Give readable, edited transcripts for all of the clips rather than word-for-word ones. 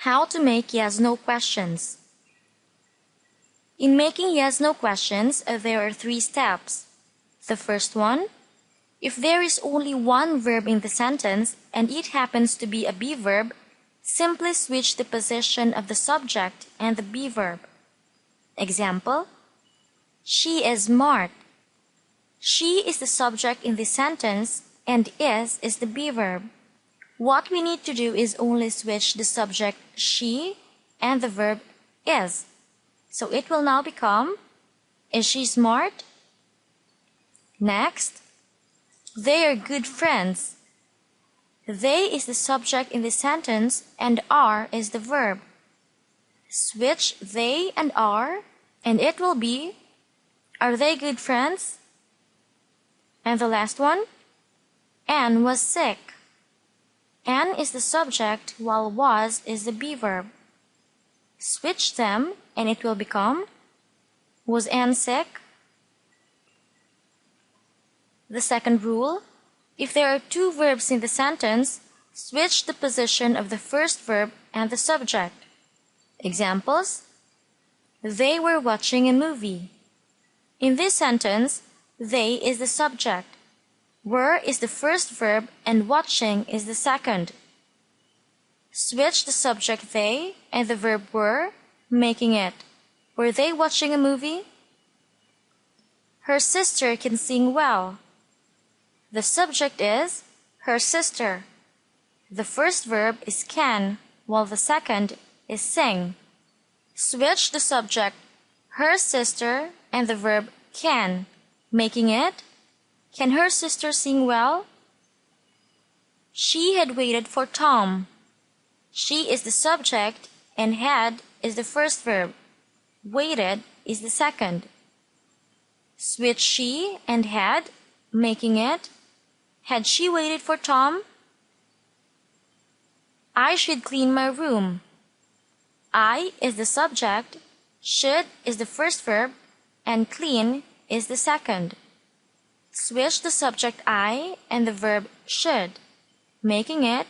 How to make yes-no questions. In making yes-no questions, there are 3 steps. The first one, if there is only one verb in the sentence and it happens to be a be verb, simply switch the position of the subject and the be verb. Example, she is smart. She is the subject in this sentence and is the be verb. What we need to do is only switch the subject she and the verb is. So it will now become, is she smart? Next, they are good friends. They is the subject in the sentence and are is the verb. Switch they and are and it will be, are they good friends? And the last one, Anne was sick. Anne is the subject while was is the be verb. Switch them and it will become, was Anne sick? The second rule, if there are 2 verbs in the sentence, switch the position of the first verb and the subject. Examples, they were watching a movie. In this sentence, they is the subject. Were is the first verb and watching is the second. Switch the subject they and the verb were, making it, were they watching a movie? Her sister can sing well. The subject is her sister. The first verb is can, while the second is sing. Switch the subject her sister and the verb can, making it, can her sister sing well? She had waited for Tom. She is the subject and had is the first verb. Waited is the second. Switch she and had, making it, had she waited for Tom? I should clean my room. I is the subject, should is the first verb, and clean is the second. Switch the subject I and the verb should, making it,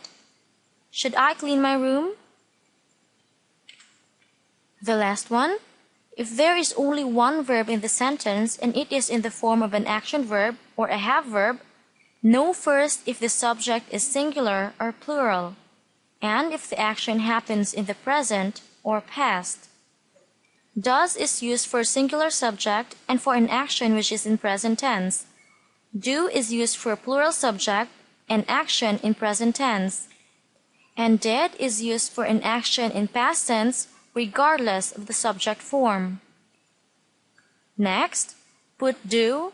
should I clean my room? The last one, if there is only one verb in the sentence and it is in the form of an action verb or a have verb, know first if the subject is singular or plural, and if the action happens in the present or past. Does is used for singular subject and for an action which is in present tense. Do is used for plural subject and action in present tense. And did is used for an action in past tense regardless of the subject form. Next, put do,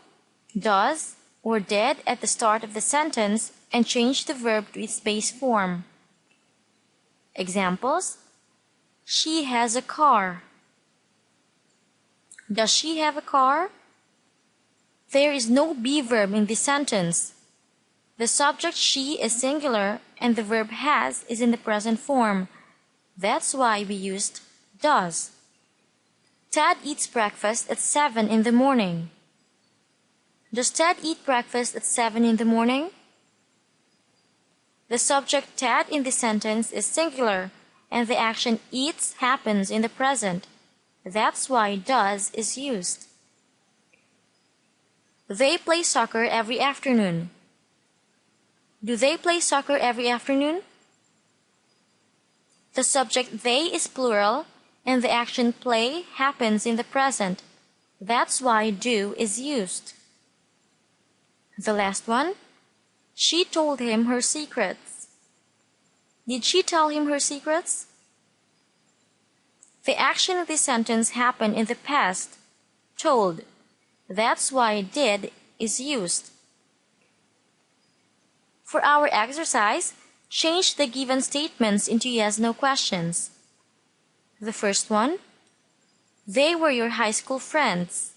does, or did at the start of the sentence and change the verb to its base form. Examples, she has a car. Does she have a car? There is no be verb in this sentence. The subject she is singular and the verb has is in the present form. That's why we used does. Ted eats breakfast at 7 in the morning. Does Ted eat breakfast at 7 in the morning? The subject Ted in this sentence is singular and the action eats happens in the present. That's why does is used. They play soccer every afternoon. Do they play soccer every afternoon? The subject they is plural and the action play happens in the present. That's why do is used. The last one, she told him her secrets. Did she tell him her secrets? The action of this sentence happened in the past, told. That's why did is used. For our exercise, change the given statements into yes-no questions. The first one, they were your high school friends.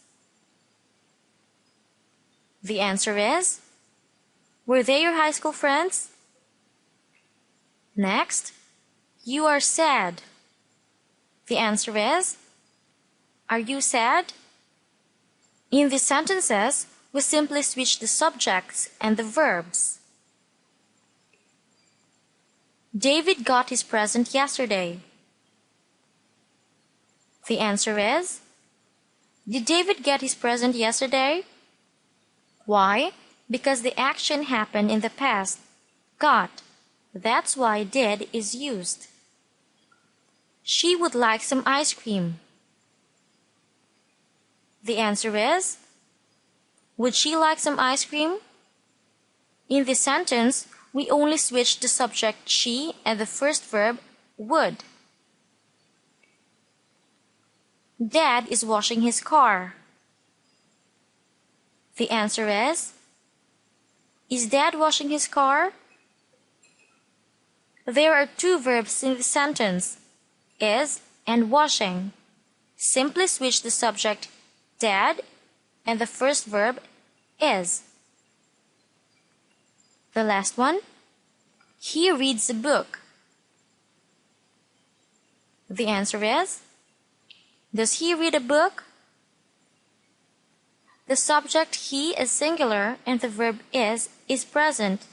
The answer is, were they your high school friends? Next, you are sad. The answer is, are you sad? In these sentences, we simply switch the subjects and the verbs. David got his present yesterday. The answer is, did David get his present yesterday? Why? Because the action happened in the past. Got. That's why did is used. She would like some ice cream. The answer is, would she like some ice cream? In this sentence, we only switch the subject she and the first verb would. Dad is washing his car. The answer is Dad washing his car? There are two verbs in the sentence, is and washing. Simply switch the subject Dad and the first verb is. The last one, he reads a book. The answer is, does he read a book? The subject he is singular and the verb is present.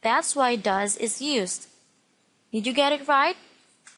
That's why does is used. Did you get it right?